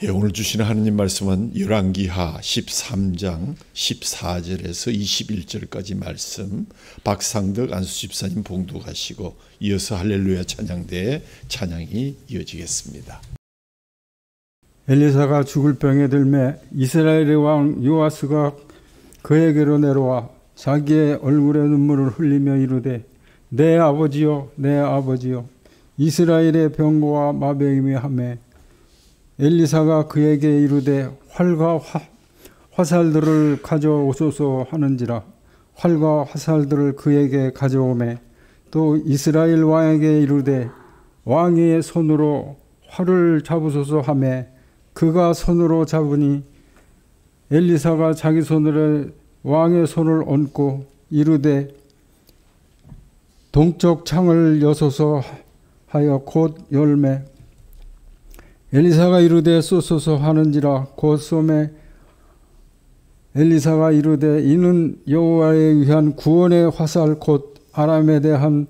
오늘 주시는 하느님 말씀은 열왕기하 13장 14절에서 21절까지 말씀, 박상덕 안수 집사님 봉독하시고 이어서 할렐루야 찬양대의 찬양이 이어지겠습니다. 엘리사가 죽을 병에 들매 이스라엘의 왕 요아스가 그에게로 내려와 자기의 얼굴에 눈물을 흘리며 이르되 내 아버지여 내 아버지여 이스라엘의 병고와 마병이며 하매 엘리사가 그에게 이르되 활과 화살들을 가져오소서 하는지라 활과 화살들을 그에게 가져오매 또 이스라엘 왕에게 이르되 왕의 손으로 활을 잡으소서 하매 그가 손으로 잡으니 엘리사가 자기 손으로 왕의 손을 얹고 이르되 동쪽 창을 여소서 하여 곧 열매 엘리사가 이르되 쏘소서 하는지라 곧 쏘매 엘리사가 이르되 이는 여호와에 위한 구원의 화살 곧 아람에 대한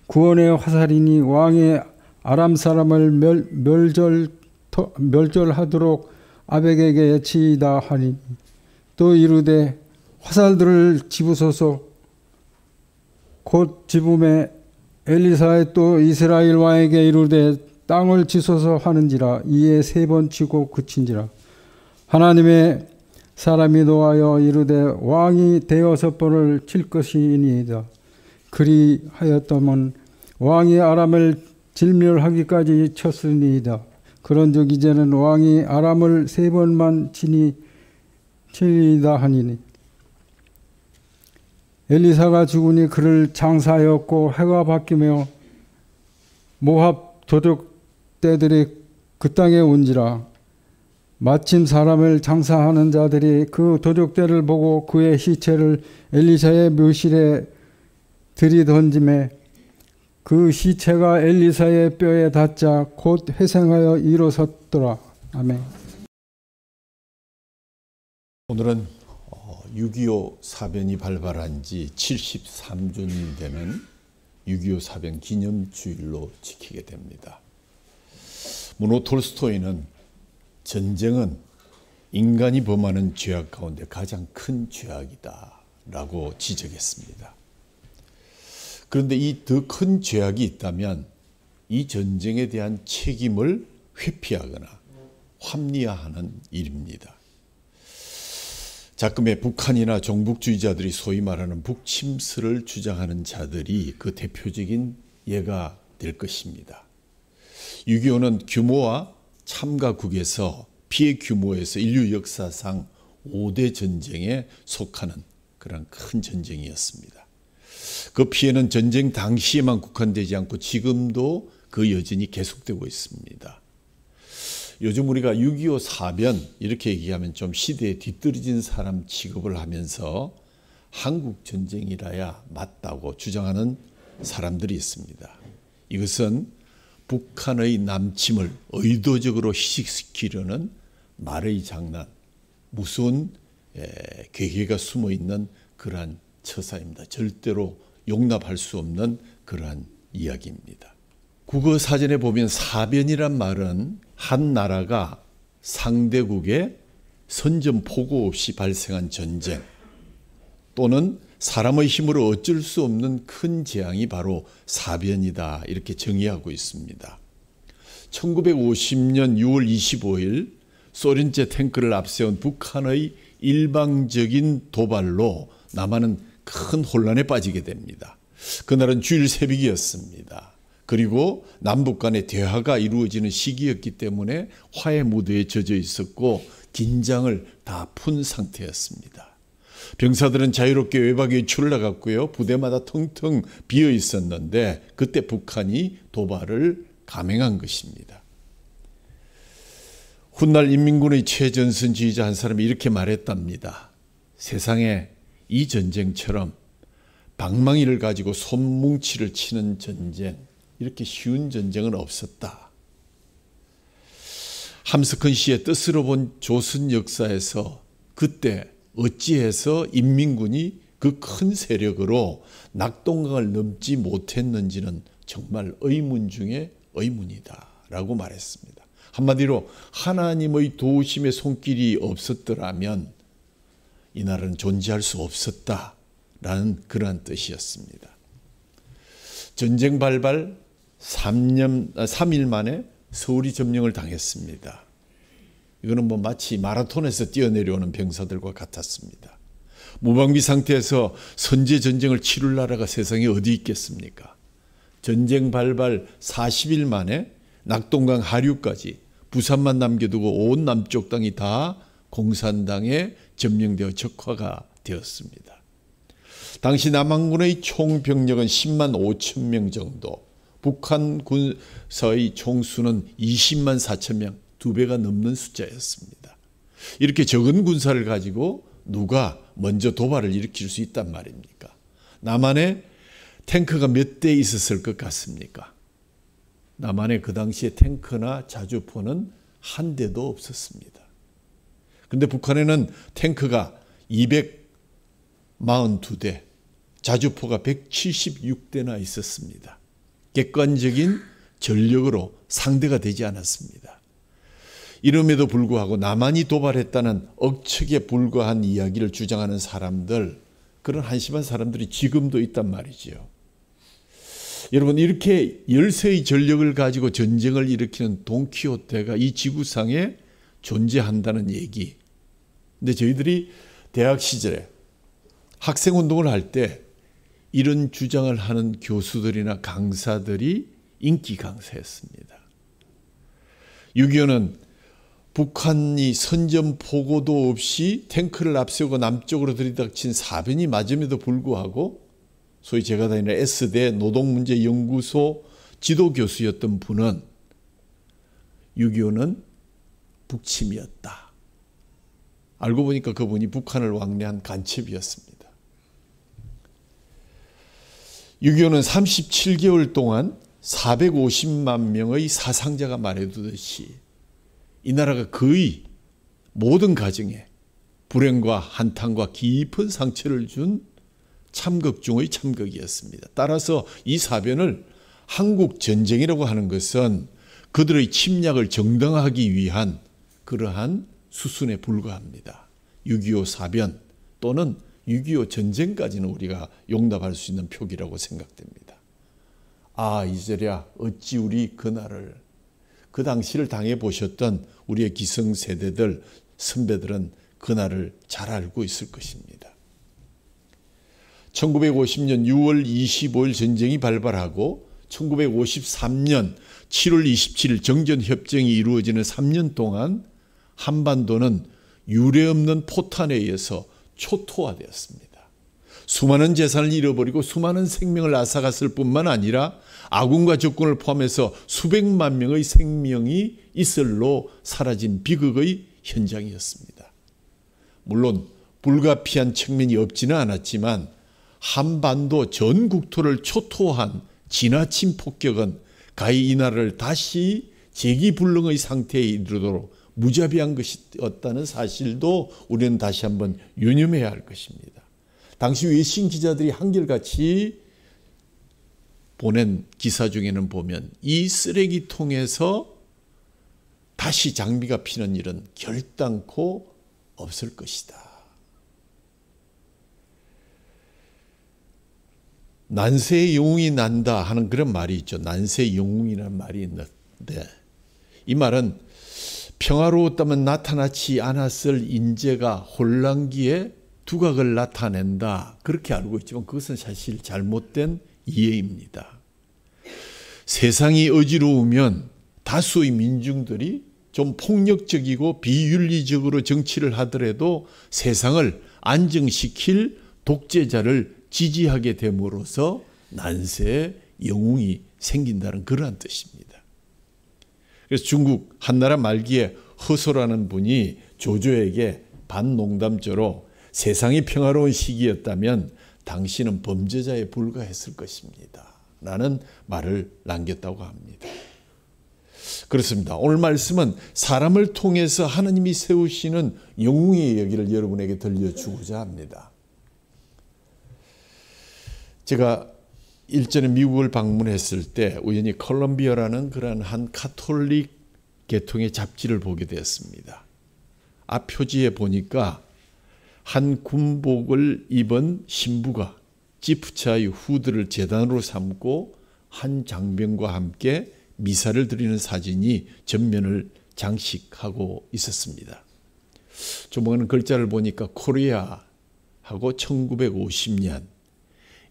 구원의 화살이니 왕이 아람 사람을 멸절하도록 아벡에게 치이다 하니 또 이르되 화살들을 집으소서 곧 집음에 엘리사의 또 이스라엘 왕에게 이르되 땅을 치소서 하는지라 이에 3번 치고 그친지라 하나님의 사람이 노하여 이르되 왕이 6번을 칠 것이니이다. 그리하였더면 왕이 아람을 진멸하기까지 쳤으니이다. 그런즉 이제는 왕이 아람을 3번만 치니이다 하니니 엘리사가 죽으니 그를 장사하였고 해가 바뀌며 모압 도적대들이 그 땅에 온지라 마침 사람을 장사하는 자들이 그 도적대를 보고 그의 시체를 엘리사의 묘실에 들이던짐에 그 시체가 엘리사의 뼈에 닿자 곧 회생하여 일어섰더라. 아멘. 오늘은 6.25 사변이 발발한 지 73주년이 되는 6.25 사변 기념주일로 지키게 됩니다. 문호 톨스토이는 전쟁은 인간이 범하는 죄악 가운데 가장 큰 죄악이다 라고 지적했습니다. 그런데 이 더 큰 죄악이 있다면 이 전쟁에 대한 책임을 회피하거나 합리화하는 일입니다. 자금의 북한이나 종북주의자들이 소위 말하는 북침스를 주장하는 자들이 그 대표적인 예가 될 것입니다. 6.25는 규모와 참가국에서 피해 규모에서 인류 역사상 5대 전쟁에 속하는 그런 큰 전쟁이었습니다. 그 피해는 전쟁 당시에만 국한되지 않고 지금도 그 여전히 계속되고 있습니다. 요즘 우리가 6.25 사변 이렇게 얘기하면 좀 시대에 뒤떨어진 사람 취급을 하면서 한국 전쟁이라야 맞다고 주장하는 사람들이 있습니다. 이것은 북한의 남침을 의도적으로 희식시키려는 말의 장난, 무서운 괴계가 숨어있는 그러한 처사입니다. 절대로 용납할 수 없는 그러한 이야기입니다. 국어사전에 보면 사변이란 말은 한 나라가 상대국에 선전포고 없이 발생한 전쟁 또는 사람의 힘으로 어쩔 수 없는 큰 재앙이 바로 사변이다 이렇게 정의하고 있습니다. 1950년 6월 25일 소련제 탱크를 앞세운 북한의 일방적인 도발로 남한은 큰 혼란에 빠지게 됩니다. 그날은 주일 새벽이었습니다. 그리고 남북 간의 대화가 이루어지는 시기였기 때문에 화해 무드에 젖어 있었고 긴장을 다 푼 상태였습니다. 병사들은 자유롭게 외박에 출나갔고요. 부대마다 텅텅 비어 있었는데 그때 북한이 도발을 감행한 것입니다. 훗날 인민군의 최전선 지휘자 한 사람이 이렇게 말했답니다. 세상에 이 전쟁처럼 방망이를 가지고 손뭉치를 치는 전쟁, 이렇게 쉬운 전쟁은 없었다. 함석헌 씨의 뜻으로 본 조선 역사에서 그때 어찌해서 인민군이 그 큰 세력으로 낙동강을 넘지 못했는지는 정말 의문 중에 의문이다 라고 말했습니다. 한마디로 하나님의 도우심의 손길이 없었더라면 이 나라는 존재할 수 없었다라는 그러한 뜻이었습니다. 전쟁 발발 3일 만에 서울이 점령을 당했습니다. 이거는 마치 마라톤에서 뛰어내려오는 병사들과 같았습니다. 무방비 상태에서 선제 전쟁을 치룰 나라가 세상에 어디 있겠습니까? 전쟁 발발 40일 만에 낙동강 하류까지 부산만 남겨두고 온 남쪽 땅이 다 공산당에 점령되어 적화가 되었습니다. 당시 남한군의 총 병력은 10만 5천 명 정도, 북한 군사의 총수는 20만 4천 명, 2배가 넘는 숫자였습니다. 이렇게 적은 군사를 가지고 누가 먼저 도발을 일으킬 수 있단 말입니까? 남한에 탱크가 몇 대 있었을 것 같습니까? 남한에 그 당시에 탱크나 자주포는 한 대도 없었습니다. 그런데 북한에는 탱크가 242대, 자주포가 176대나 있었습니다. 객관적인 전력으로 상대가 되지 않았습니다. 이름에도 불구하고 남한이 도발했다는 억측에 불과한 이야기를 주장하는 사람들, 그런 한심한 사람들이 지금도 있단 말이지요. 여러분, 이렇게 열세의 전력을 가지고 전쟁을 일으키는 돈키호테가 이 지구상에 존재한다는 얘기. 근데 저희들이 대학 시절에 학생운동을 할 때 이런 주장을 하는 교수들이나 강사들이 인기 강사였습니다. 6.25는 북한이 선전포고도 없이 탱크를 앞세우고 남쪽으로 들이닥친 사변이 맞음에도 불구하고 소위 제가 다니는 S대 노동문제연구소 지도교수였던 분은 6.25는 북침이었다. 알고 보니까 그분이 북한을 왕래한 간첩이었습니다. 6.25는 37개월 동안 450만 명의 사상자가 말해두듯이 이 나라가 거의 모든 가정에 불행과 한탄과 깊은 상처를 준 참극 중의 참극이었습니다. 따라서 이 사변을 한국 전쟁이라고 하는 것은 그들의 침략을 정당화하기 위한 그러한 수순에 불과합니다. 6.25 사변 또는 6.25 전쟁까지는 우리가 용납할 수 있는 표기라고 생각됩니다. 아, 이제야 어찌 우리 그날을, 그 당시를 당해보셨던 우리의 기성세대들, 선배들은 그날을 잘 알고 있을 것입니다. 1950년 6월 25일 전쟁이 발발하고 1953년 7월 27일 정전협정이 이루어지는 3년 동안 한반도는 유례없는 포탄에 의해서 초토화되었습니다. 수많은 재산을 잃어버리고 수많은 생명을 앗아갔을 뿐만 아니라 아군과 적군을 포함해서 수백만 명의 생명이 이슬로 사라진 비극의 현장이었습니다. 물론 불가피한 측면이 없지는 않았지만 한반도 전 국토를 초토화한 지나친 폭격은 가히 이 나라를 다시 재기불능의 상태에 이르도록 무자비한 것이었다는 사실도 우리는 다시 한번 유념해야 할 것입니다. 당시 외신 기자들이 한결같이 보낸 기사 중에는 보면 이 쓰레기통에서 다시 장비가 피는 일은 결단코 없을 것이다. 난세의 영웅이 난다 하는 그런 말이 있죠. 난세의 영웅이라는 말이 있는데 이 말은 평화로웠다면 나타나지 않았을 인재가 혼란기에 두각을 나타낸다. 그렇게 알고 있지만 그것은 사실 잘못된 이해입니다. 세상이 어지러우면 다수의 민중들이 좀 폭력적이고 비윤리적으로 정치를 하더라도 세상을 안정시킬 독재자를 지지하게 됨으로써 난세의 영웅이 생긴다는 그러한 뜻입니다. 그래서 중국 한나라 말기에 허소라는 분이 조조에게 반농담조로 세상이 평화로운 시기였다면 당신은 범죄자에 불과했을 것입니다. 라는 말을 남겼다고 합니다. 그렇습니다. 오늘 말씀은 사람을 통해서 하나님이 세우시는 영웅의 이야기를 여러분에게 들려주고자 합니다. 제가 일전에 미국을 방문했을 때 우연히 콜롬비아라는 그런 한 카톨릭 계통의 잡지를 보게 되었습니다. 앞 표지에 보니까 한 군복을 입은 신부가 지프차의 후드를 제단으로 삼고 한 장병과 함께 미사를 드리는 사진이 전면을 장식하고 있었습니다. 조목하는 글자를 보니까 코리아하고 1950년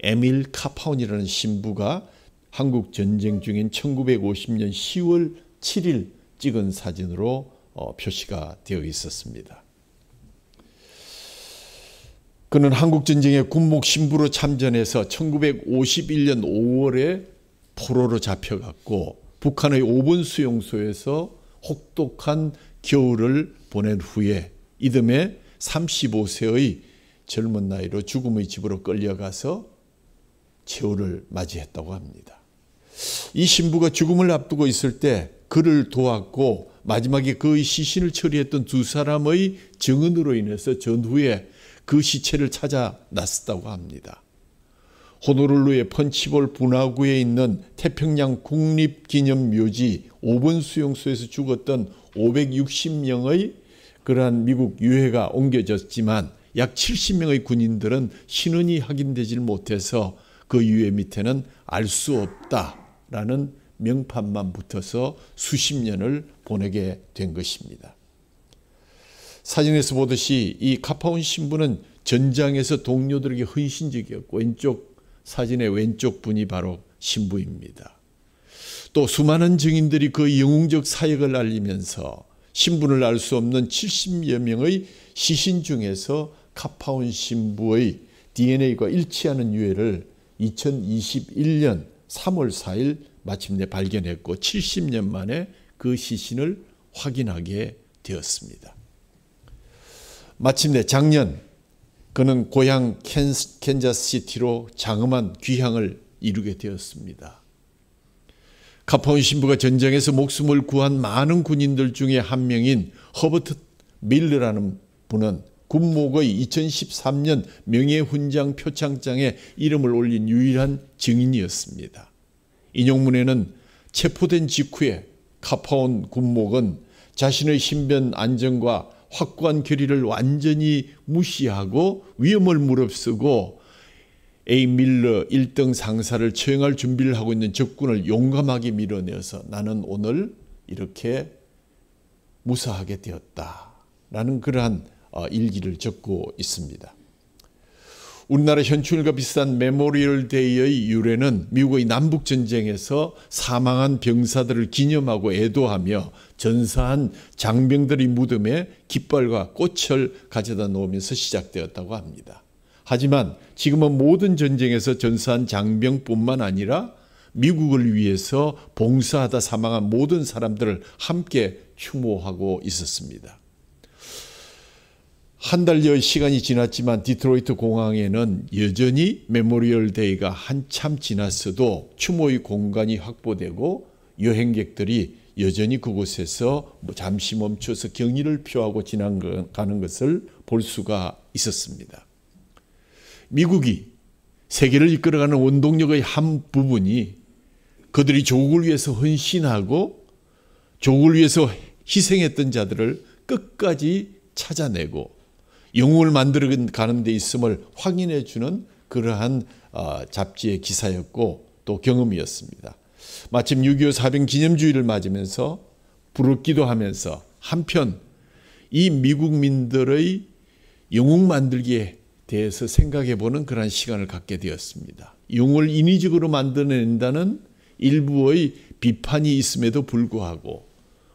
에밀 카파온이라는 신부가 한국 전쟁 중인 1950년 10월 7일 찍은 사진으로 표시가 되어 있었습니다. 그는 한국전쟁에 군목 신부로 참전해서 1951년 5월에 포로로 잡혀갔고 북한의 오본 수용소에서 혹독한 겨울을 보낸 후에 이듬해 35세의 젊은 나이로 죽음의 집으로 끌려가서 최후를 맞이했다고 합니다. 이 신부가 죽음을 앞두고 있을 때 그를 도왔고 마지막에 그의 시신을 처리했던 두 사람의 증언으로 인해서 전후에 그 시체를 찾아 나섰다고 합니다. 호노룰루의 펀치볼 분화구에 있는 태평양 국립기념묘지 오본 수용소에서 죽었던 560명의 그러한 미국 유해가 옮겨졌지만 약 70명의 군인들은 신원이 확인되지 못해서 그 유해 밑에는 알 수 없다라는 명판만 붙어서 수십 년을 보내게 된 것입니다. 사진에서 보듯이 이 카파온 신부는 전장에서 동료들에게 헌신적이었고 사진의 왼쪽 분이 바로 신부입니다. 또 수많은 증인들이 그 영웅적 사역을 알리면서 신분을 알 수 없는 70여 명의 시신 중에서 카파온 신부의 DNA가 일치하는 유해를 2021년 3월 4일 마침내 발견했고 70년 만에 그 시신을 확인하게 되었습니다. 마침내 작년 그는 고향 캔자스시티로 장엄한 귀향을 이루게 되었습니다. 카파온 신부가 전쟁에서 목숨을 구한 많은 군인들 중에 한 명인 허버트 밀러라는 분은 군목의 2013년 명예훈장 표창장에 이름을 올린 유일한 증인이었습니다. 인용문에는 체포된 직후에 카파온 군목은 자신의 신변 안전과 확고한 결의를 완전히 무시하고 위험을 무릅쓰고 A. 밀러 1등 상사를 처형할 준비를 하고 있는 적군을 용감하게 밀어내어서 나는 오늘 이렇게 무사하게 되었다라는 그러한 일기를 적고 있습니다. 우리나라 현충일과 비슷한 메모리얼 데이의 유래는 미국의 남북전쟁에서 사망한 병사들을 기념하고 애도하며 전사한 장병들의 무덤에 깃발과 꽃을 가져다 놓으면서 시작되었다고 합니다. 하지만 지금은 모든 전쟁에서 전사한 장병뿐만 아니라 미국을 위해서 봉사하다 사망한 모든 사람들을 함께 추모하고 있었습니다. 한 달여의 시간이 지났지만 디트로이트 공항에는 여전히 메모리얼 데이가 한참 지났어도 추모의 공간이 확보되고 여행객들이 여전히 그곳에서 잠시 멈춰서 경의를 표하고 지나가는 것을 볼 수가 있었습니다. 미국이 세계를 이끌어가는 원동력의 한 부분이 그들이 조국을 위해서 헌신하고 조국을 위해서 희생했던 자들을 끝까지 찾아내고 영웅을 만들어가는 데 있음을 확인해 주는 그러한 잡지의 기사였고 또 경험이었습니다. 마침 6.25 사병 기념주의를 맞으면서 부르기도 하면서 한편 이 미국민들의 영웅 만들기에 대해서 생각해 보는 그러한 시간을 갖게 되었습니다. 영웅을 인위적으로 만들어낸다는 일부의 비판이 있음에도 불구하고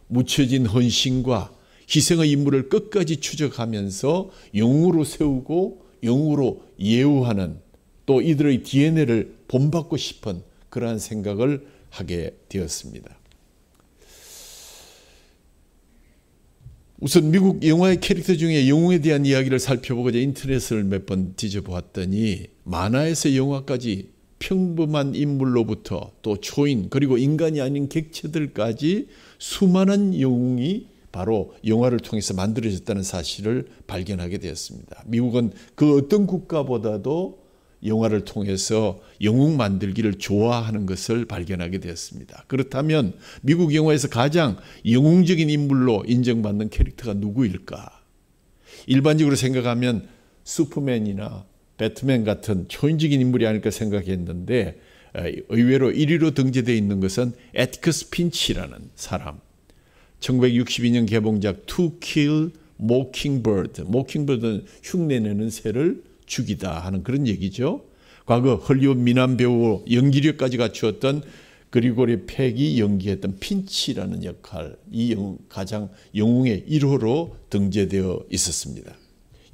묻혀진 헌신과 희생의 인물을 끝까지 추적하면서 영웅으로 세우고 영웅으로 예우하는 또 이들의 DNA를 본받고 싶은 그러한 생각을 하게 되었습니다. 우선 미국 영화의 캐릭터 중에 영웅에 대한 이야기를 살펴보고자 인터넷을 몇 번 뒤져보았더니 만화에서 영화까지 평범한 인물로부터 또 초인 그리고 인간이 아닌 객체들까지 수많은 영웅이 바로 영화를 통해서 만들어졌다는 사실을 발견하게 되었습니다. 미국은 그 어떤 국가보다도 영화를 통해서 영웅 만들기를 좋아하는 것을 발견하게 되었습니다. 그렇다면 미국 영화에서 가장 영웅적인 인물로 인정받는 캐릭터가 누구일까? 일반적으로 생각하면 슈퍼맨이나 배트맨 같은 초인적인 인물이 아닐까 생각했는데 의외로 1위로 등재되어 있는 것은 애티커스 핀치라는 사람. 1962년 개봉작 To Kill Mockingbird. 모킹버드는 흉내내는 새를 죽이다 하는 그런 얘기죠. 과거 헐리우드 미남 배우 연기력까지 갖추었던 그리고리 팩이 연기했던 핀치라는 역할, 이 가장 영웅의 1호로 등재되어 있었습니다.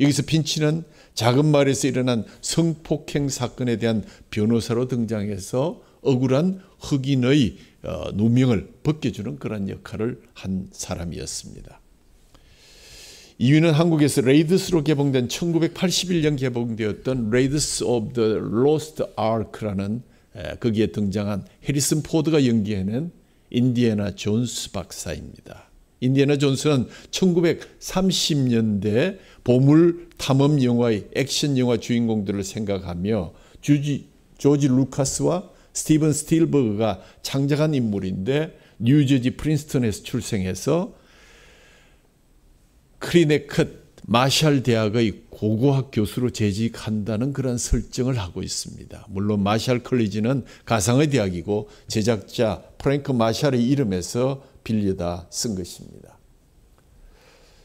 여기서 핀치는 작은 마을에서 일어난 성폭행 사건에 대한 변호사로 등장해서 억울한 흑인의 누명을 벗겨주는 그런 역할을 한 사람이었습니다. 2위는 한국에서 레이더스로 개봉된 1981년 개봉되었던 레이더스 오브 더 로스트 아크라는 거기에 등장한 해리슨 포드가 연기해낸 인디애나 존스 박사입니다. 인디애나 존스는 1930년대 보물 탐험 영화의 액션 영화 주인공들을 생각하며 조지 루카스와 스티븐 스틸버그가 창작한 인물인데 뉴저지 프린스턴에서 출생해서 크리네컷 마샬 대학의 고고학 교수로 재직한다는 그런 설정을 하고 있습니다. 물론 마샬 컬리지는 가상의 대학이고 제작자 프랭크 마샬의 이름에서 빌려다 쓴 것입니다.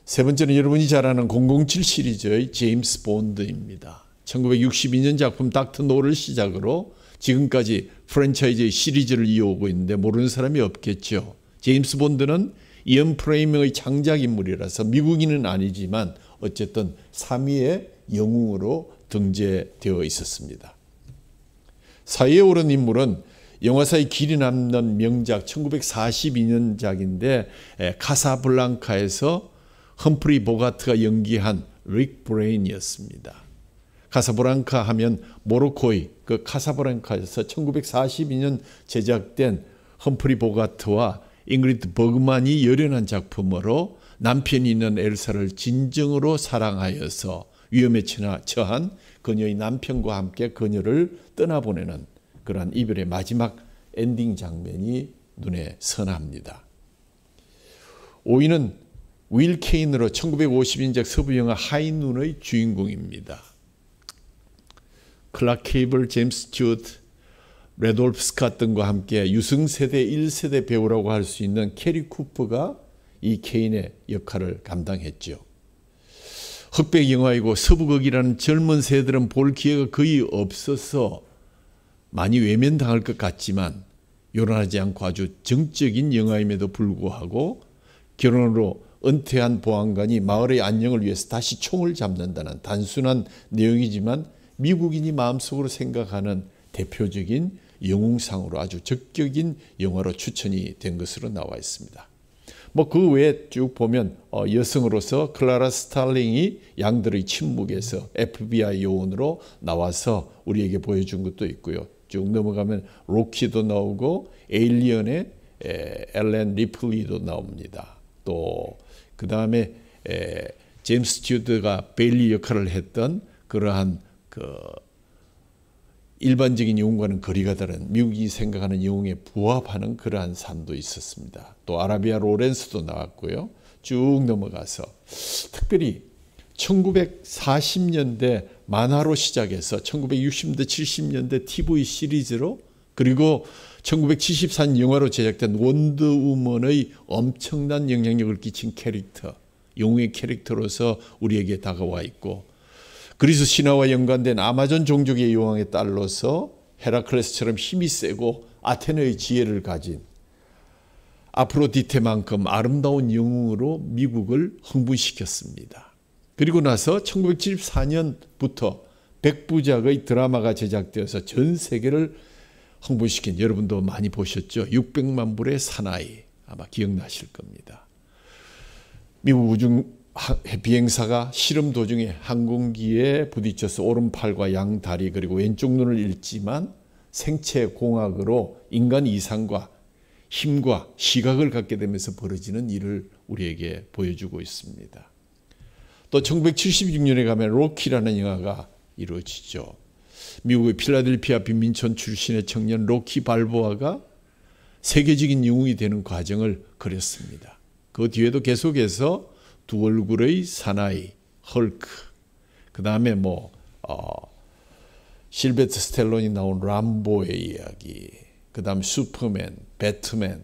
세 번째는 여러분이 잘 아는 007 시리즈의 제임스 본드입니다. 1962년 작품 닥터 노를 시작으로 지금까지 프랜차이즈의 시리즈를 이어오고 있는데 모르는 사람이 없겠죠. 제임스 본드는 이언 프레이밍의 창작 인물이라서 미국인은 아니지만 어쨌든 3위의 영웅으로 등재되어 있었습니다. 4위에 오른 인물은 영화사의 길이 남는 명작 1942년작인데 카사블랑카에서 험프리 보가트가 연기한 릭 브레인이었습니다. 카사블랑카 하면 모로코의 그 카사블랑카에서 1942년 제작된 험프리 보가트와 잉그리드 버그만이 열연한 작품으로 남편이 있는 엘사를 진정으로 사랑하여서 위험에 처한 그녀의 남편과 함께 그녀를 떠나보내는 그러한 이별의 마지막 엔딩 장면이 눈에 선합니다. 5위는 윌 케인으로 1950년작 서부영화 하이눈의 주인공입니다. 클락 케이블, 제임스 스튜어트, 레돌프 스캇 등과 함께 유승세대 1세대 배우라고 할 수 있는 캐리 쿠퍼가 이 케인의 역할을 감당했죠. 흑백 영화이고 서부극이라는 젊은 세대들은 볼 기회가 거의 없어서 많이 외면당할 것 같지만 요란하지 않고 아주 정적인 영화임에도 불구하고 결혼으로 은퇴한 보안관이 마을의 안녕을 위해서 다시 총을 잡는다는 단순한 내용이지만 미국인이 마음속으로 생각하는 대표적인 영웅상으로 아주 적격인 영화로 추천이 된 것으로 나와 있습니다. 그 외에 쭉 보면 여성으로서 클라라 스탈링이 양들의 침묵에서 FBI 요원으로 나와서 우리에게 보여준 것도 있고요. 쭉 넘어가면 로키도 나오고 에일리언의 엘렌 리플리도 나옵니다. 또 그 다음에 제임스 스튜어트가 베일리 역할을 했던 그러한 일반적인 영웅과는 거리가 다른 미국이 생각하는 영웅에 부합하는 그러한 삶도 있었습니다. 또 아라비아 로렌스도 나왔고요. 쭉 넘어가서 특별히 1940년대 만화로 시작해서 1960년대 70년대 TV 시리즈로 그리고 1974년 영화로 제작된 원더우먼의 엄청난 영향력을 끼친 캐릭터, 영웅의 캐릭터로서 우리에게 다가와 있고 그리스 신화와 연관된 아마존 종족의 여왕의 딸로서 헤라클레스처럼 힘이 세고 아테네의 지혜를 가진 아프로디테만큼 아름다운 영웅으로 미국을 흥분시켰습니다. 그리고 나서 1974년부터 백부작의 드라마가 제작되어서 전 세계를 흥분시킨 여러분도 많이 보셨죠? 600만 불의 사나이 아마 기억나실 겁니다. 미국 우주 비행사가 실험 도중에 항공기에 부딪혀서 오른팔과 양다리 그리고 왼쪽 눈을 잃지만 생체 공학으로 인간 이상과 힘과 시각을 갖게 되면서 벌어지는 일을 우리에게 보여주고 있습니다. 또 1976년에 가면 로키라는 영화가 이루어지죠. 미국의 필라델피아 빈민촌 출신의 청년 로키 발보아가 세계적인 영웅이 되는 과정을 그렸습니다. 그 뒤에도 계속해서 두 얼굴의 사나이, 헐크, 그 다음에 실베스터 스텔론이 나온 람보의 이야기, 그 다음 슈퍼맨, 배트맨,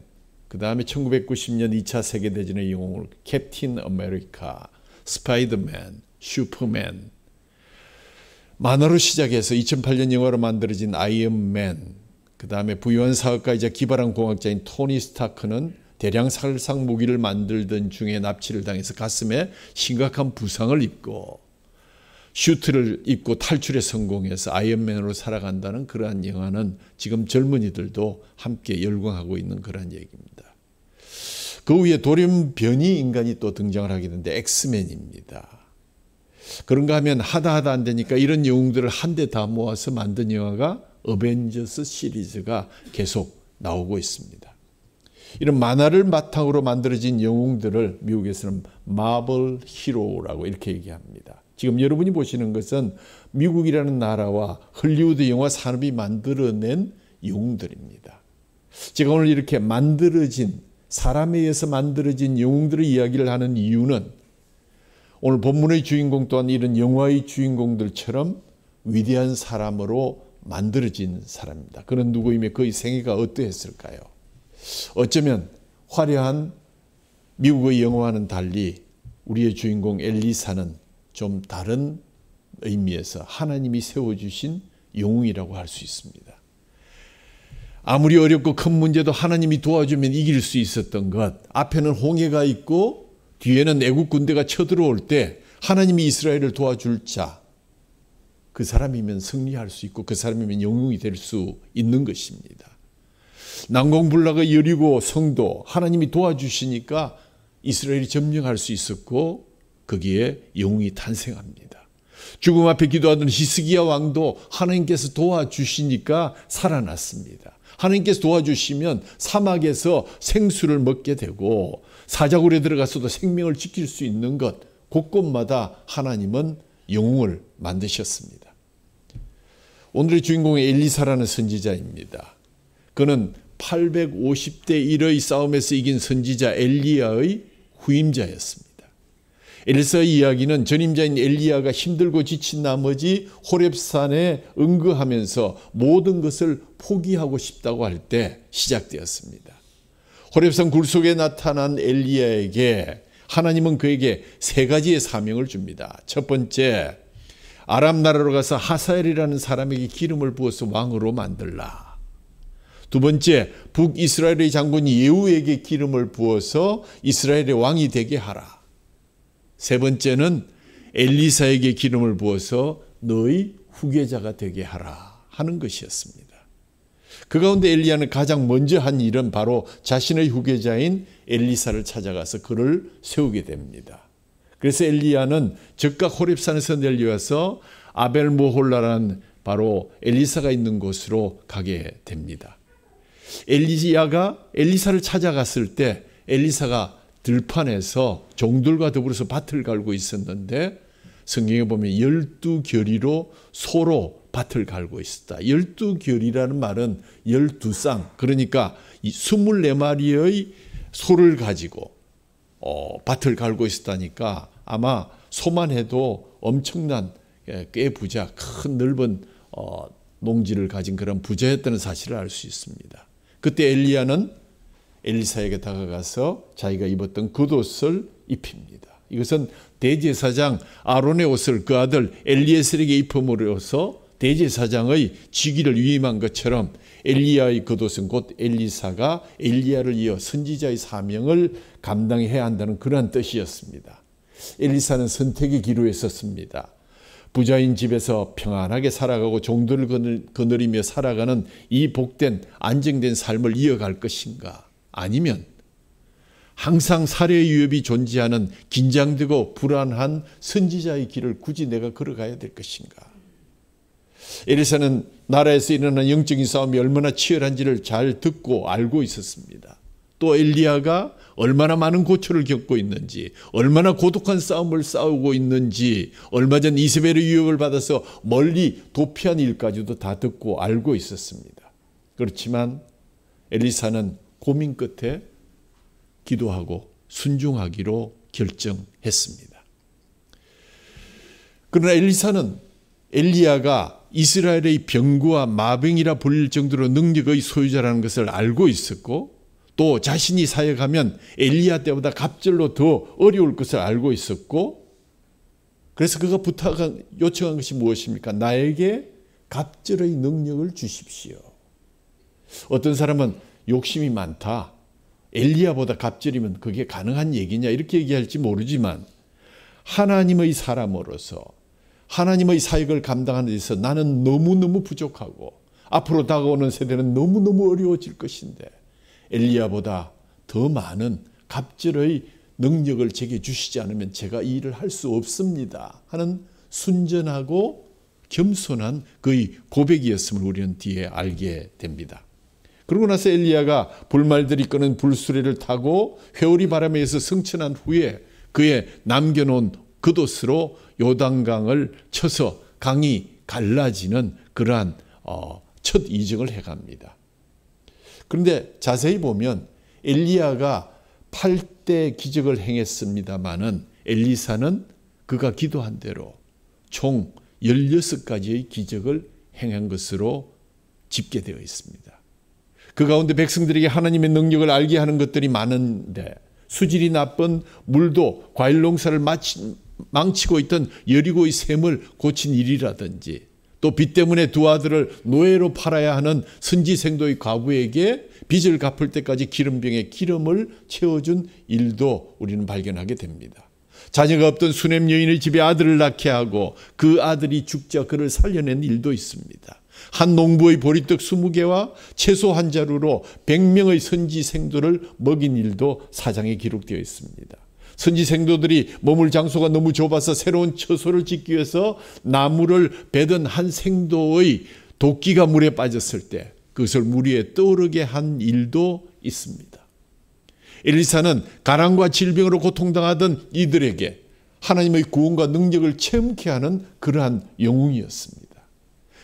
그 다음에 1990년 2차 세계대전의 영웅을 캡틴 아메리카, 스파이더맨, 슈퍼맨, 만화로 시작해서 2008년 영화로 만들어진 아이언맨, 그 다음에 부유한 사업가이자 기발한 공학자인 토니 스타크는 대량 살상 무기를 만들던 중에 납치를 당해서 가슴에 심각한 부상을 입고 슈트를 입고 탈출에 성공해서 아이언맨으로 살아간다는 그러한 영화는 지금 젊은이들도 함께 열광하고 있는 그러한 얘기입니다. 그 위에 돌연변이 인간이 또 등장을 하게 되는데 엑스맨입니다. 그런가 하면 하다 안 되니까 이런 영웅들을 한데 다 모아서 만든 영화가 어벤져스 시리즈가 계속 나오고 있습니다. 이런 만화를 바탕으로 만들어진 영웅들을 미국에서는 마블 히로라고 이렇게 얘기합니다. 지금 여러분이 보시는 것은 미국이라는 나라와 헐리우드 영화 산업이 만들어낸 영웅들입니다. 제가 오늘 이렇게 사람에 의해서 만들어진 영웅들의 이야기를 하는 이유는 오늘 본문의 주인공 또한 이런 영화의 주인공들처럼 위대한 사람으로 만들어진 사람입니다. 그는 누구이며 그의 생애가 어떠했을까요? 어쩌면 화려한 미국의 영화와는 달리 우리의 주인공 엘리사는 좀 다른 의미에서 하나님이 세워주신 영웅이라고 할 수 있습니다. 아무리 어렵고 큰 문제도 하나님이 도와주면 이길 수 있었던 것, 앞에는 홍해가 있고 뒤에는 애국 군대가 쳐들어올 때 하나님이 이스라엘을 도와줄 자, 그 사람이면 승리할 수 있고 그 사람이면 영웅이 될 수 있는 것입니다. 난공불락의 여리고 성도 하나님이 도와주시니까 이스라엘이 점령할 수 있었고 거기에 영웅이 탄생합니다. 죽음 앞에 기도하던 히스기야 왕도 하나님께서 도와주시니까 살아났습니다. 하나님께서 도와주시면 사막에서 생수를 먹게 되고 사자굴에 들어가서도 생명을 지킬 수 있는 것, 곳곳마다 하나님은 영웅을 만드셨습니다. 오늘의 주인공은 엘리사라는 선지자입니다. 그는 850대 1의 싸움에서 이긴 선지자 엘리야의 후임자였습니다. 엘리사의 이야기는 전임자인 엘리야가 힘들고 지친 나머지 호렙산에 응거하면서 모든 것을 포기하고 싶다고 할 때 시작되었습니다. 호렙산 굴 속에 나타난 엘리야에게 하나님은 그에게 세 가지의 사명을 줍니다. 첫 번째, 아람 나라로 가서 하사엘이라는 사람에게 기름을 부어서 왕으로 만들라. 두 번째, 북이스라엘의 장군 예후에게 기름을 부어서 이스라엘의 왕이 되게 하라. 세 번째는 엘리사에게 기름을 부어서 너의 후계자가 되게 하라 하는 것이었습니다. 그 가운데 엘리야는 가장 먼저 한 일은 바로 자신의 후계자인 엘리사를 찾아가서 그를 세우게 됩니다. 그래서 엘리야는 즉각 호렙산에서 내려와서 아벨모홀라라는 바로 엘리사가 있는 곳으로 가게 됩니다. 엘리야가 엘리사를 찾아갔을 때 엘리사가 들판에서 종들과 더불어서 밭을 갈고 있었는데 성경에 보면 12겨리로 소로 밭을 갈고 있었다. 12겨리라는 말은 12쌍, 그러니까 24마리의 소를 가지고 밭을 갈고 있었다니까 아마 소만 해도 엄청난 꽤 부자, 큰 넓은 농지를 가진 그런 부자였다는 사실을 알 수 있습니다. 그때 엘리야는 엘리사에게 다가가서 자기가 입었던 겉옷을 입힙니다. 이것은 대제사장 아론의 옷을 그 아들 엘리에셀에게 입음으로써 대제사장의 직위를 위임한 것처럼 엘리야의 겉옷은 곧 엘리사가 엘리야를 이어 선지자의 사명을 감당해야 한다는 그러한 뜻이었습니다. 엘리사는 선택의 기로에 섰습니다. 부자인 집에서 평안하게 살아가고 종들을 거느리며 살아가는 이 복된 안정된 삶을 이어갈 것인가? 아니면 항상 살해의 위협이 존재하는 긴장되고 불안한 선지자의 길을 굳이 내가 걸어가야 될 것인가? 엘리사는 나라에서 일어난 영적인 싸움이 얼마나 치열한지를 잘 듣고 알고 있었습니다. 또 엘리야가 얼마나 많은 고초를 겪고 있는지, 얼마나 고독한 싸움을 싸우고 있는지, 얼마 전 이세벨의 유혹을 받아서 멀리 도피한 일까지도 다 듣고 알고 있었습니다. 그렇지만 엘리사는 고민 끝에 기도하고 순종하기로 결정했습니다. 그러나 엘리사는 엘리야가 이스라엘의 병거와 마병이라 불릴 정도로 능력의 소유자라는 것을 알고 있었고, 또 자신이 사역하면 엘리야 때보다 갑절로 더 어려울 것을 알고 있었고, 그래서 그가 요청한 것이 무엇입니까? 나에게 갑절의 능력을 주십시오. 어떤 사람은 욕심이 많다, 엘리야보다 갑절이면 그게 가능한 얘기냐 이렇게 얘기할지 모르지만, 하나님의 사람으로서 하나님의 사역을 감당하는 데 있어서 나는 너무너무 부족하고 앞으로 다가오는 세대는 너무너무 어려워질 것인데 엘리야보다 더 많은 갑절의 능력을 제게 주시지 않으면 제가 이 일을 할 수 없습니다 하는 순전하고 겸손한 그의 고백이었음을 우리는 뒤에 알게 됩니다. 그러고 나서 엘리야가 불말들이 끄는 불수레를 타고 회오리 바람에 의해서 승천한 후에 그의 남겨놓은 그돛으로 요단강을 쳐서 강이 갈라지는 그러한 첫 이적을 해갑니다. 그런데 자세히 보면 엘리야가 8대 기적을 행했습니다마는 엘리사는 그가 기도한 대로 총 16가지의 기적을 행한 것으로 집계되어 있습니다. 그 가운데 백성들에게 하나님의 능력을 알게 하는 것들이 많은데, 수질이 나쁜 물도 과일 농사를 망치고 있던 여리고의 샘을 고친 일이라든지, 또 빚 때문에 두 아들을 노예로 팔아야 하는 선지생도의 과부에게 빚을 갚을 때까지 기름병에 기름을 채워준 일도 우리는 발견하게 됩니다. 자녀가 없던 수냄 여인의 집에 아들을 낳게 하고 그 아들이 죽자 그를 살려낸 일도 있습니다. 한 농부의 보리떡 20개와 채소 한 자루로 100명의 선지생도를 먹인 일도 사장에 기록되어 있습니다. 선지생도들이 머물 장소가 너무 좁아서 새로운 처소를 짓기 위해서 나무를 베던 한 생도의 도끼가 물에 빠졌을 때 그것을 물 위에 떠오르게 한 일도 있습니다. 엘리사는 가난과 질병으로 고통당하던 이들에게 하나님의 구원과 능력을 체험케 하는 그러한 영웅이었습니다.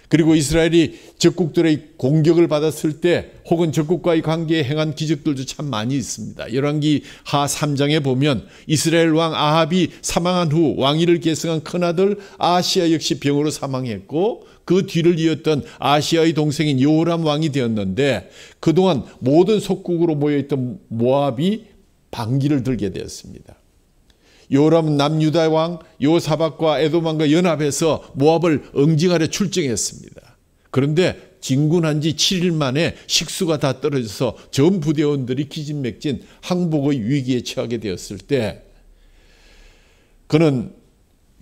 그리고 이스라엘이 적국들의 공격을 받았을 때 혹은 적국과의 관계에 행한 기적들도 참 많이 있습니다. 열왕기 하 3장에 보면 이스라엘 왕 아합이 사망한 후 왕위를 계승한 큰아들 아하시야 역시 병으로 사망했고, 그 뒤를 이었던 아하시야의 동생인 여호람 왕이 되었는데, 그동안 모든 속국으로 모여있던 모압이 반기를 들게 되었습니다. 요람은 남유다 왕 요사박과 에돔 왕과 연합해서 모압을 응징하려 출정했습니다. 그런데 진군한 지 7일 만에 식수가 다 떨어져서 전 부대원들이 기진맥진 항복의 위기에 처하게 되었을 때, 그는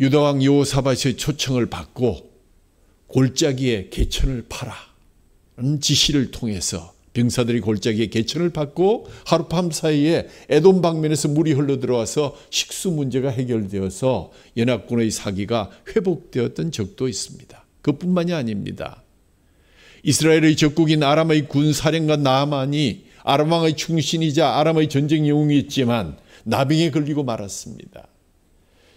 유다 왕 요사박의 초청을 받고 골짜기에 개천을 파라는 지시를 통해서 병사들이 골짜기에 개천을 받고 하룻밤 사이에 에돔 방면에서 물이 흘러들어와서 식수 문제가 해결되어서 연합군의 사기가 회복되었던 적도 있습니다. 그뿐만이 아닙니다. 이스라엘의 적국인 아람의 군사령관 나아만이 아람 왕의 충신이자 아람의 전쟁 영웅이었지만 나병에 걸리고 말았습니다.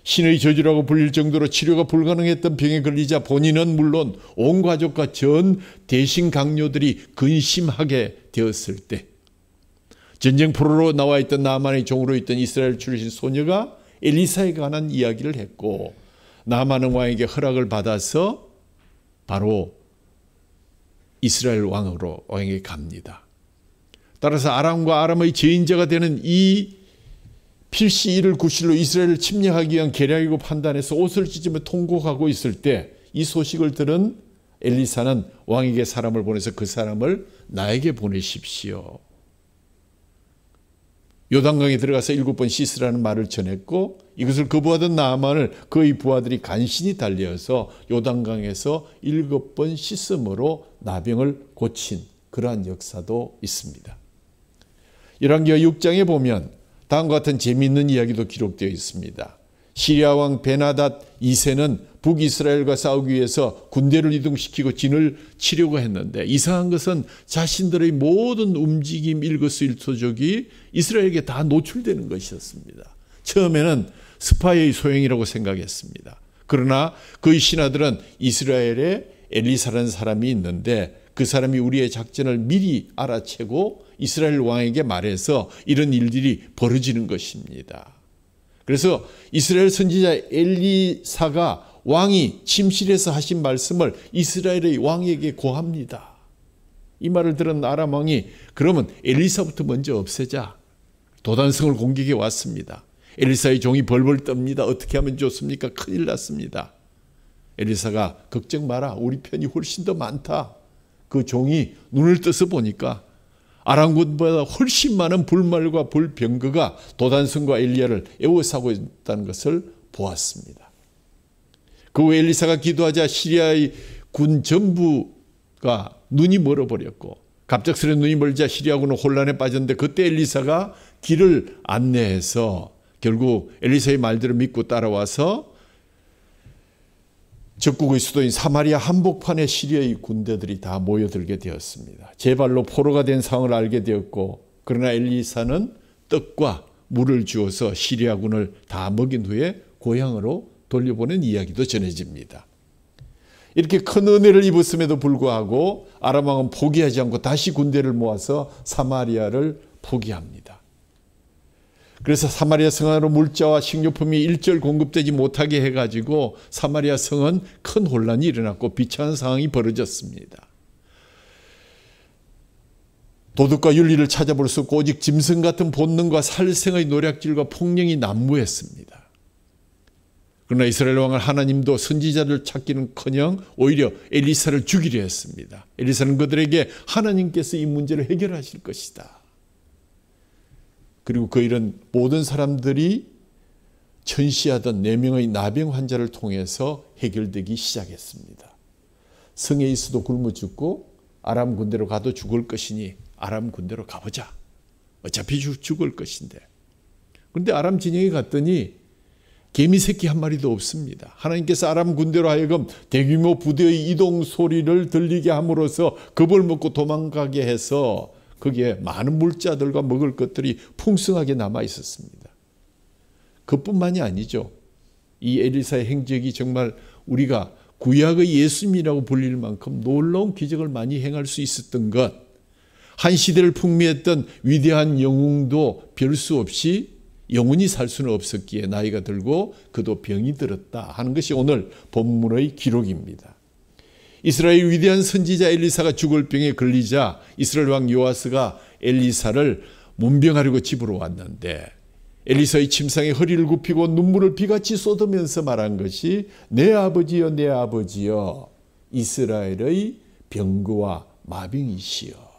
신의 저주라고 불릴 정도로 치료가 불가능했던 병에 걸리자 본인은 물론 온 가족과 전 대신 강요들이 근심하게 되었을 때, 전쟁 포로로 나와 있던 나아만의 종으로 있던 이스라엘 출신 소녀가 엘리사에 관한 이야기를 했고, 나아만 왕에게 허락을 받아서 바로 이스라엘 왕에게 갑니다. 따라서 아람과 아람의 제인자가 되는 이 필시 이를 구실로 이스라엘을 침략하기 위한 계략이고 판단해서 옷을 찢으며 통곡하고 있을 때 이 소식을 들은 엘리사는 왕에게 사람을 보내서 그 사람을 나에게 보내십시오. 요단강에 들어가서 7번 씻으라는 말을 전했고, 이것을 거부하던 나아만을 그의 부하들이 간신히 달려서 요단강에서 7번 씻음으로 나병을 고친 그러한 역사도 있습니다. 열왕기하 6장에 보면 다음과 같은 재미있는 이야기도 기록되어 있습니다. 시리아 왕 베나닷 2세는 북이스라엘과 싸우기 위해서 군대를 이동시키고 진을 치려고 했는데 이상한 것은 자신들의 모든 움직임 일거수일투족이 이스라엘에게 다 노출되는 것이었습니다. 처음에는 스파이의 소행이라고 생각했습니다. 그러나 그의 신하들은 이스라엘에 엘리사라는 사람이 있는데 그 사람이 우리의 작전을 미리 알아채고 이스라엘 왕에게 말해서 이런 일들이 벌어지는 것입니다. 그래서 이스라엘 선지자 엘리사가 왕이 침실에서 하신 말씀을 이스라엘의 왕에게 고합니다. 이 말을 들은 아람 왕이 그러면 엘리사부터 먼저 없애자. 도단성을 공격해 왔습니다. 엘리사의 종이 벌벌 떱니다. 어떻게 하면 좋습니까? 큰일 났습니다. 엘리사가 걱정 마라. 우리 편이 훨씬 더 많다. 그 종이 눈을 떠서 보니까 아람군보다 훨씬 많은 불말과 불병거가 도단성과 엘리야를 에워싸고 있다는 것을 보았습니다. 그 후에 엘리사가 기도하자 시리아의 군 전부가 눈이 멀어버렸고 갑작스레 눈이 멀자 시리아군은 혼란에 빠졌는데 그때 엘리사가 길을 안내해서 결국 엘리사의 말대로 믿고 따라와서 적국의 수도인 사마리아 한복판에 시리아의 군대들이 다 모여들게 되었습니다. 제 발로 포로가 된 상황을 알게 되었고 그러나 엘리사는 떡과 물을 주어서 시리아군을 다 먹인 후에 고향으로 돌려보낸 이야기도 전해집니다. 이렇게 큰 은혜를 입었음에도 불구하고 아람 왕은 포기하지 않고 다시 군대를 모아서 사마리아를 포기합니다. 그래서 사마리아 성으로 물자와 식료품이 일절 공급되지 못하게 해가지고 사마리아 성은 큰 혼란이 일어났고 비참한 상황이 벌어졌습니다. 도덕과 윤리를 찾아볼 수 없고 오직 짐승 같은 본능과 살생의 노략질과 폭령이 난무했습니다. 그러나 이스라엘 왕은 하나님도 선지자를 찾기는커녕 오히려 엘리사를 죽이려 했습니다. 엘리사는 그들에게 하나님께서 이 문제를 해결하실 것이다. 그리고 그 일은 모든 사람들이 전시하던 4명의 나병 환자를 통해서 해결되기 시작했습니다. 성에 있어도 굶어 죽고 아람 군대로 가도 죽을 것이니 아람 군대로 가보자. 어차피 죽을 것인데. 그런데 아람 진영에 갔더니 개미 새끼 한 마리도 없습니다. 하나님께서 아람 군대로 하여금 대규모 부대의 이동 소리를 들리게 함으로써 겁을 먹고 도망가게 해서 거기에 많은 물자들과 먹을 것들이 풍성하게 남아 있었습니다. 그뿐만이 아니죠. 이 엘리사의 행적이 정말 우리가 구약의 예수님이라고 불릴 만큼 놀라운 기적을 많이 행할 수 있었던 것, 한 시대를 풍미했던 위대한 영웅도 별 수 없이 영원히 살 수는 없었기에 나이가 들고 그도 병이 들었다 하는 것이 오늘 본문의 기록입니다. 이스라엘 위대한 선지자 엘리사가 죽을 병에 걸리자 이스라엘 왕 요아스가 엘리사를 문병하려고 집으로 왔는데 엘리사의 침상에 허리를 굽히고 눈물을 비같이 쏟으면서 말한 것이 내 아버지여 내 아버지여 이스라엘의 병거와 마병이시여.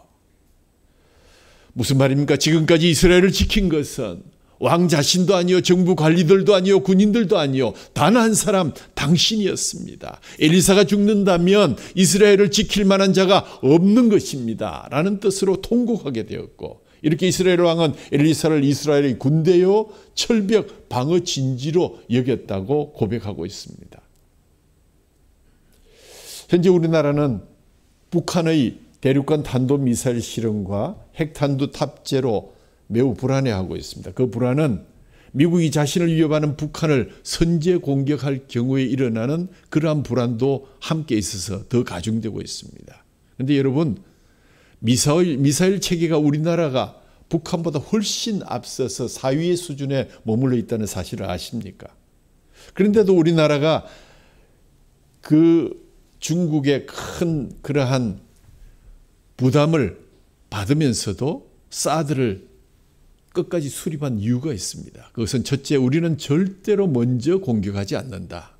무슨 말입니까? 지금까지 이스라엘을 지킨 것은 왕 자신도 아니요 정부 관리들도 아니요 군인들도 아니요 단 한 사람 당신이었습니다. 엘리사가 죽는다면 이스라엘을 지킬 만한 자가 없는 것입니다 라는 뜻으로 통곡하게 되었고 이렇게 이스라엘 왕은 엘리사를 이스라엘의 군대요 철벽 방어 진지로 여겼다고 고백하고 있습니다. 현재 우리나라는 북한의 대륙간 탄도미사일 실험과 핵탄두 탑재로 매우 불안해하고 있습니다. 그 불안은 미국이 자신을 위협하는 북한을 선제 공격할 경우에 일어나는 그러한 불안도 함께 있어서 더 가중되고 있습니다. 그런데 여러분, 미사일 체계가 우리나라가 북한보다 훨씬 앞서서 4위의 수준에 머물러 있다는 사실을 아십니까? 그런데도 우리나라가 그 중국의 큰 그러한 부담을 받으면서도 사드를 끝까지 수립한 이유가 있습니다. 그것은 첫째, 우리는 절대로 먼저 공격하지 않는다.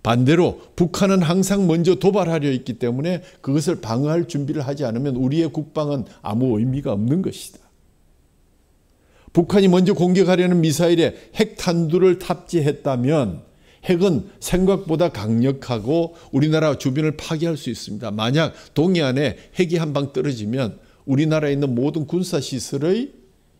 반대로 북한은 항상 먼저 도발하려 있기 때문에 그것을 방어할 준비를 하지 않으면 우리의 국방은 아무 의미가 없는 것이다. 북한이 먼저 공격하려는 미사일에 핵탄두를 탑재했다면 핵은 생각보다 강력하고 우리나라 주변을 파괴할 수 있습니다. 만약 동해안에 핵이 한 방 떨어지면 우리나라에 있는 모든 군사시설의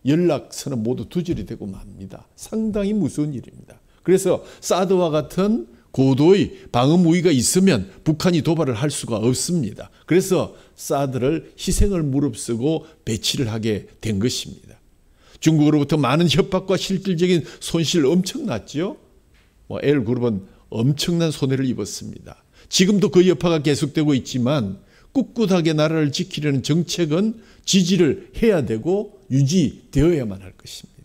연락선은 모두 두절이 되고 맙니다. 상당히 무서운 일입니다. 그래서 사드와 같은 고도의 방어 무기가 있으면 북한이 도발을 할 수가 없습니다. 그래서 사드를 희생을 무릅쓰고 배치를 하게 된 것입니다. 중국으로부터 많은 협박과 실질적인 손실 엄청났죠. L그룹은 엄청난 손해를 입었습니다. 지금도 그 여파가 계속되고 있지만 꿋꿋하게 나라를 지키려는 정책은 지지를 해야 되고 유지되어야만 할 것입니다.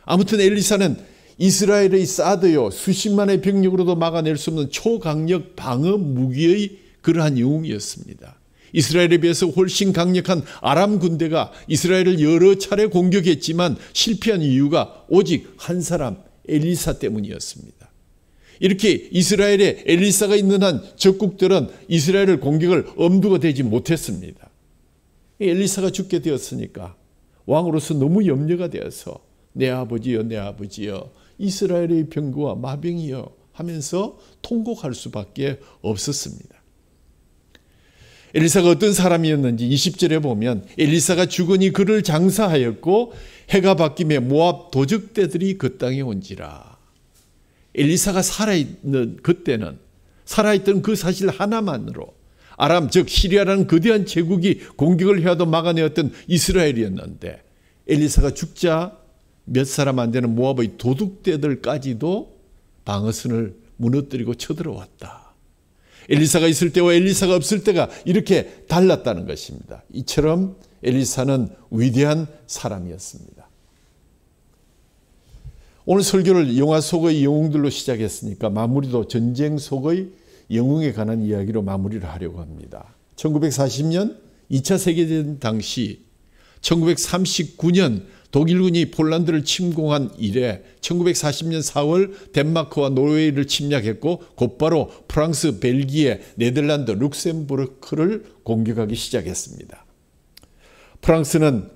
아무튼 엘리사는 이스라엘의 사드요 수십만의 병력으로도 막아낼 수 없는 초강력 방어 무기의 그러한 영웅이었습니다. 이스라엘에 비해서 훨씬 강력한 아람 군대가 이스라엘을 여러 차례 공격했지만 실패한 이유가 오직 한 사람 엘리사 때문이었습니다. 이렇게 이스라엘에 엘리사가 있는 한 적국들은 이스라엘을 공격을 엄두가 대지 못했습니다. 엘리사가 죽게 되었으니까 왕으로서 너무 염려가 되어서 내 아버지여 내 아버지여 이스라엘의 병거와 마병이여 하면서 통곡할 수밖에 없었습니다. 엘리사가 어떤 사람이었는지 20절에 보면 엘리사가 죽으니 그를 장사하였고 해가 바뀌며 모압 도적대들이 그 땅에 온지라. 엘리사가 살아있는 그때는 살아있던 그 사실 하나만으로 아람 즉 시리아라는 거대한 제국이 공격을 해와도 막아내었던 이스라엘이었는데 엘리사가 죽자 몇 사람 안 되는 모압의 도둑대들까지도 방어선을 무너뜨리고 쳐들어왔다. 엘리사가 있을 때와 엘리사가 없을 때가 이렇게 달랐다는 것입니다. 이처럼 엘리사는 위대한 사람이었습니다. 오늘 설교를 영화 속의 영웅들로 시작했으니까 마무리도 전쟁 속의 영웅에 관한 이야기로 마무리를 하려고 합니다. 1940년 2차 세계대전 당시 1939년 독일군이 폴란드를 침공한 이래 1940년 4월 덴마크와 노르웨이를 침략했고 곧바로 프랑스, 벨기에, 네덜란드, 룩셈부르크를 공격하기 시작했습니다. 프랑스는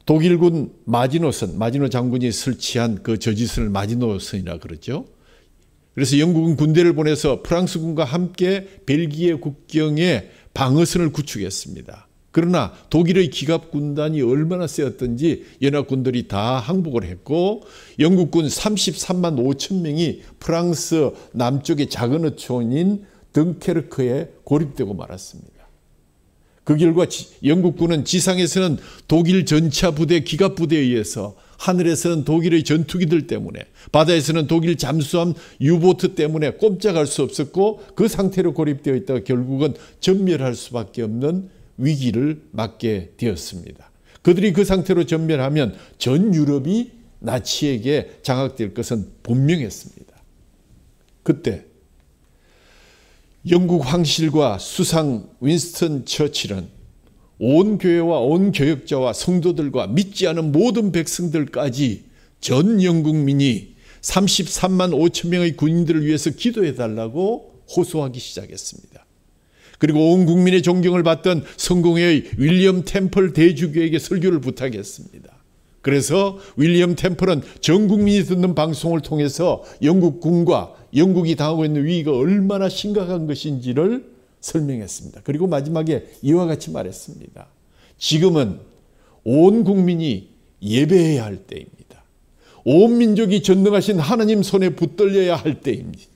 독일군 마지노선, 마지노 장군이 설치한 그 저지선을 마지노선이라 그러죠. 그래서 영국은 군대를 보내서 프랑스군과 함께 벨기에 국경에 방어선을 구축했습니다. 그러나 독일의 기갑군단이 얼마나 세었던지 연합군들이 다 항복을 했고 영국군 33만 5천 명이 프랑스 남쪽의 작은 어촌인 덩케르크에 고립되고 말았습니다. 그 결과 영국군은 지상에서는 독일 전차 부대, 기갑 부대에 의해서, 하늘에서는 독일의 전투기들 때문에, 바다에서는 독일 잠수함 유보트 때문에 꼼짝할 수 없었고 그 상태로 고립되어 있다가 결국은 전멸할 수밖에 없는 위기를 맞게 되었습니다. 그들이 그 상태로 전멸하면 전 유럽이 나치에게 장악될 것은 분명했습니다. 그때 영국 황실과 수상 윈스턴 처칠은 온 교회와 온 교역자와 성도들과 믿지 않은 모든 백성들까지 전 영국민이 33만 5천 명의 군인들을 위해서 기도해달라고 호소하기 시작했습니다. 그리고 온 국민의 존경을 받던 성공회의 윌리엄 템플 대주교에게 설교를 부탁했습니다. 그래서 윌리엄 템플은 전 국민이 듣는 방송을 통해서 영국군과 영국이 당하고 있는 위기가 얼마나 심각한 것인지를 설명했습니다. 그리고 마지막에 이와 같이 말했습니다. 지금은 온 국민이 예배해야 할 때입니다. 온 민족이 전능하신 하나님 손에 붙들려야 할 때입니다.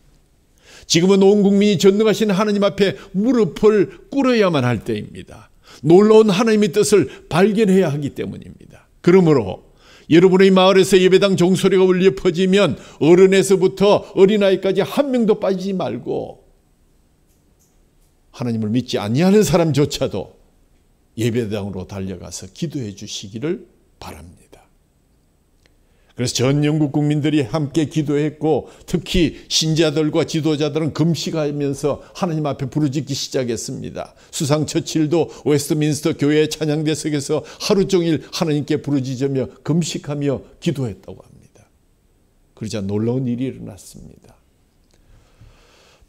지금은 온 국민이 전능하신 하나님 앞에 무릎을 꿇어야만 할 때입니다. 놀라운 하나님의 뜻을 발견해야 하기 때문입니다. 그러므로 여러분의 마을에서 예배당 종소리가 울려 퍼지면 어른에서부터 어린아이까지 한 명도 빠지지 말고 하나님을 믿지 아니하는 사람조차도 예배당으로 달려가서 기도해 주시기를 바랍니다. 그래서 전 영국 국민들이 함께 기도했고 특히 신자들과 지도자들은 금식하면서 하나님 앞에 부르짖기 시작했습니다. 수상 처칠도 웨스트민스터 교회 찬양대석에서 하루 종일 하나님께 부르짖으며 금식하며 기도했다고 합니다. 그러자 놀라운 일이 일어났습니다.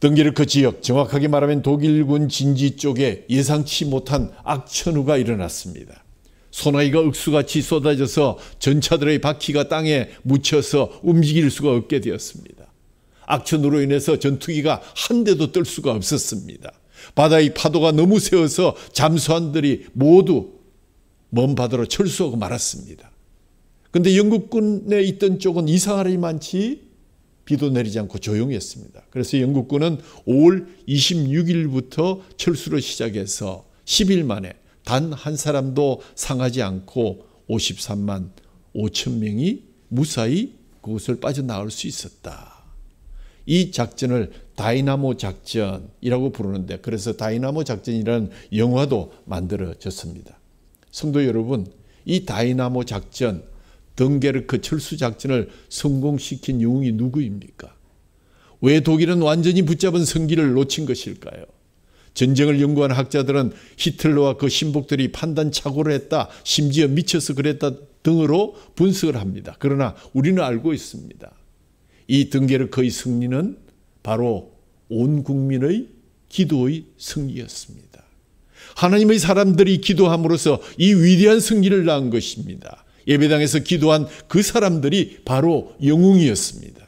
덩케르크 지역, 정확하게 말하면 독일군 진지 쪽에 예상치 못한 악천후가 일어났습니다. 소나기가 억수같이 쏟아져서 전차들의 바퀴가 땅에 묻혀서 움직일 수가 없게 되었습니다. 악천후로 인해서 전투기가 한 대도 뜰 수가 없었습니다. 바다의 파도가 너무 세어서 잠수함들이 모두 먼 바다로 철수하고 말았습니다. 그런데 영국군에 있던 쪽은 이상하리 많지 비도 내리지 않고 조용했습니다. 그래서 영국군은 5월 26일부터 철수를 시작해서 10일 만에 단 한 사람도 상하지 않고 53만 5천 명이 무사히 그곳을 빠져나올 수 있었다. 이 작전을 다이나모 작전이라고 부르는데, 그래서 다이나모 작전이라는 영화도 만들어졌습니다. 성도 여러분, 이 다이나모 작전, 덩케르크 철수 작전을 성공시킨 영웅이 누구입니까? 왜 독일은 완전히 붙잡은 성기를 놓친 것일까요? 전쟁을 연구한 학자들은 히틀러와 그 신복들이 판단 착오를 했다, 심지어 미쳐서 그랬다 등으로 분석을 합니다. 그러나 우리는 알고 있습니다. 이 덩케르크의 승리는 바로 온 국민의 기도의 승리였습니다. 하나님의 사람들이 기도함으로써 이 위대한 승리를 낳은 것입니다. 예배당에서 기도한 그 사람들이 바로 영웅이었습니다.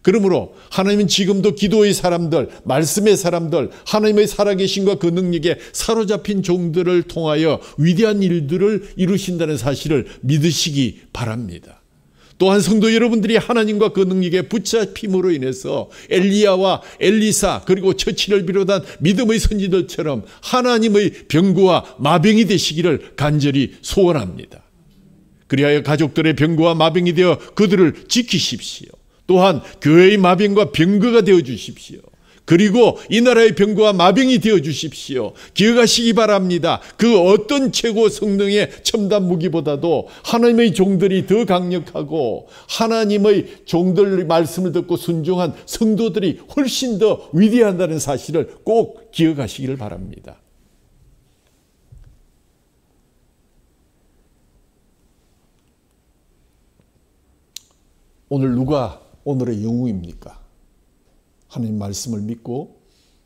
그러므로 하나님은 지금도 기도의 사람들, 말씀의 사람들, 하나님의 살아계심과 그 능력에 사로잡힌 종들을 통하여 위대한 일들을 이루신다는 사실을 믿으시기 바랍니다. 또한 성도 여러분들이 하나님과 그 능력에 붙잡힘으로 인해서 엘리야와 엘리사 그리고 처치를 비롯한 믿음의 선지들처럼 하나님의 병거와 마병이 되시기를 간절히 소원합니다. 그리하여 가족들의 병거와 마병이 되어 그들을 지키십시오. 또한 교회의 마병과 병거가 되어 주십시오. 그리고 이 나라의 병거와 마병이 되어 주십시오. 기억하시기 바랍니다. 그 어떤 최고 성능의 첨단 무기보다도 하나님의 종들이 더 강력하고 하나님의 종들의 말씀을 듣고 순종한 성도들이 훨씬 더 위대하다는 사실을 꼭 기억하시기를 바랍니다. 오늘 누가 오늘의 영웅입니까? 하나님 말씀을 믿고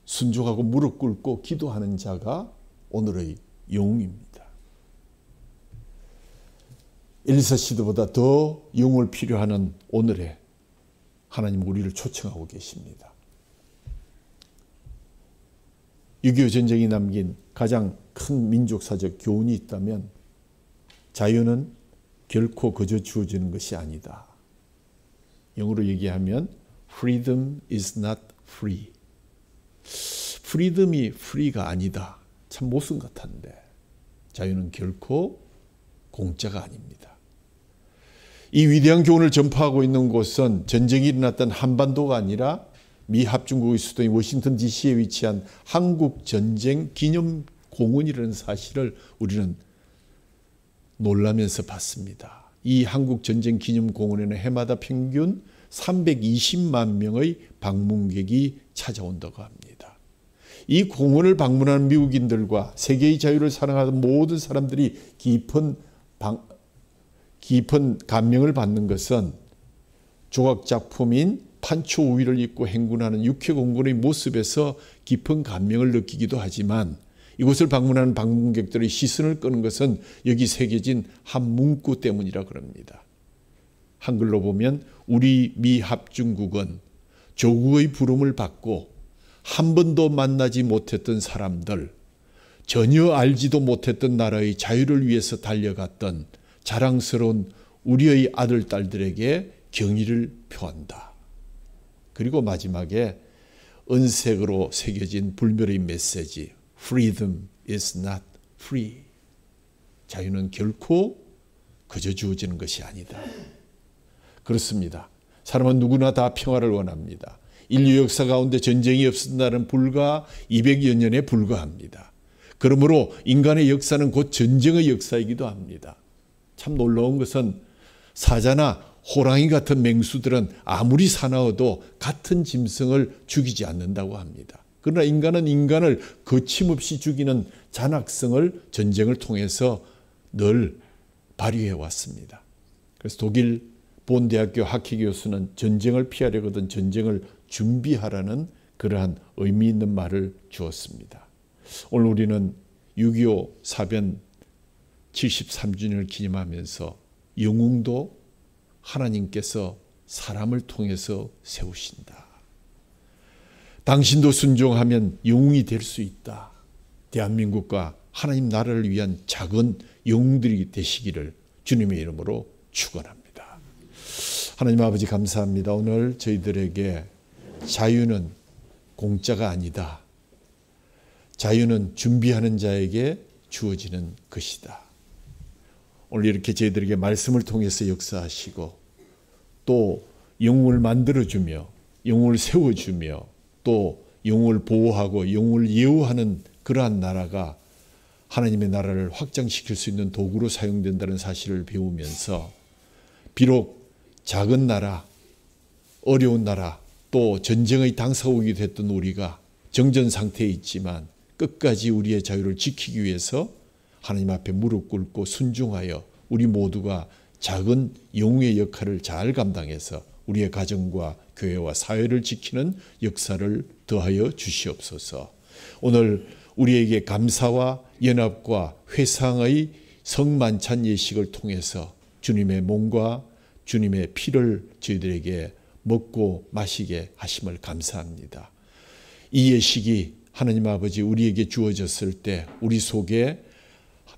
순종하고 무릎 꿇고 기도하는 자가 오늘의 영웅입니다. 엘리사 시대보다 더 영웅을 필요하는 오늘에 하나님 우리를 초청하고 계십니다. 6.25 전쟁이 남긴 가장 큰 민족사적 교훈이 있다면 자유는 결코 그저 주어지는 것이 아니다. 영어로 얘기하면 Freedom is not free. 프리덤이 프리가 아니다. 참 모순 같았는데 자유는 결코 공짜가 아닙니다. 이 위대한 교훈을 전파하고 있는 곳은 전쟁이 일어났던 한반도가 아니라 미 합중국의 수도인 워싱턴 DC에 위치한 한국전쟁기념공원이라는 사실을 우리는 놀라면서 봤습니다. 이 한국전쟁기념공원에는 해마다 평균 320만 명의 방문객이 찾아온다고 합니다. 이 공원을 방문하는 미국인들과 세계의 자유를 사랑하는 모든 사람들이 깊은 감명을 받는 것은 조각작품인 판초 우위를 입고 행군하는 육해공군의 모습에서 깊은 감명을 느끼기도 하지만 이곳을 방문하는 방문객들의 시선을 끄는 것은 여기 새겨진 한 문구 때문이라 그럽니다. 한글로 보면 우리 미 합중국은 조국의 부름을 받고 한 번도 만나지 못했던 사람들, 전혀 알지도 못했던 나라의 자유를 위해서 달려갔던 자랑스러운 우리의 아들, 딸들에게 경의를 표한다. 그리고 마지막에 은색으로 새겨진 불멸의 메시지 Freedom is not free. 자유는 결코 그저 주어지는 것이 아니다. 그렇습니다. 사람은 누구나 다 평화를 원합니다. 인류 역사 가운데 전쟁이 없었던 날은 불과 200여 년에 불과합니다. 그러므로 인간의 역사는 곧 전쟁의 역사이기도 합니다. 참 놀라운 것은 사자나 호랑이 같은 맹수들은 아무리 사나워도 같은 짐승을 죽이지 않는다고 합니다. 그러나 인간은 인간을 거침없이 죽이는 잔악성을 전쟁을 통해서 늘 발휘해 왔습니다. 그래서 독일 본대학교 학회 교수는 전쟁을 피하려거든 전쟁을 준비하라는 그러한 의미 있는 말을 주었습니다. 오늘 우리는 6.25 사변 73주년을 기념하면서 영웅도 하나님께서 사람을 통해서 세우신다. 당신도 순종하면 영웅이 될 수 있다. 대한민국과 하나님 나라를 위한 작은 영웅들이 되시기를 주님의 이름으로 축원합니다. 하나님 아버지 감사합니다. 오늘 저희들에게 자유는 공짜가 아니다. 자유는 준비하는 자에게 주어지는 것이다. 오늘 이렇게 저희들에게 말씀을 통해서 역사하시고 또 영웅을 만들어주며 영웅을 세워주며 또 영웅을 보호하고 영웅을 예우하는 그러한 나라가 하나님의 나라를 확장시킬 수 있는 도구로 사용된다는 사실을 배우면서 비록 작은 나라, 어려운 나라, 또 전쟁의 당사국이 됐던 우리가 정전 상태에 있지만 끝까지 우리의 자유를 지키기 위해서 하나님 앞에 무릎 꿇고 순종하여 우리 모두가 작은 영웅의 역할을 잘 감당해서 우리의 가정과 교회와 사회를 지키는 역사를 더하여 주시옵소서. 오늘 우리에게 감사와 연합과 회상의 성만찬 예식을 통해서 주님의 몸과 주님의 피를 저희들에게 먹고 마시게 하심을 감사합니다. 이 예식이 하나님 아버지 우리에게 주어졌을 때 우리 속에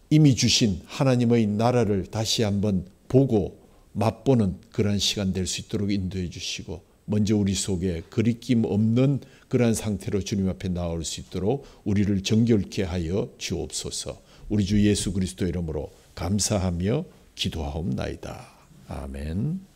이미 주신 하나님의 나라를 다시 한번 보고 맛보는 그러한 시간 될 수 있도록 인도해 주시고 먼저 우리 속에 거리낌 없는 그러한 상태로 주님 앞에 나올 수 있도록 우리를 정결케 하여 주옵소서. 우리 주 예수 그리스도 이름으로 감사하며 기도하옵나이다. 아멘.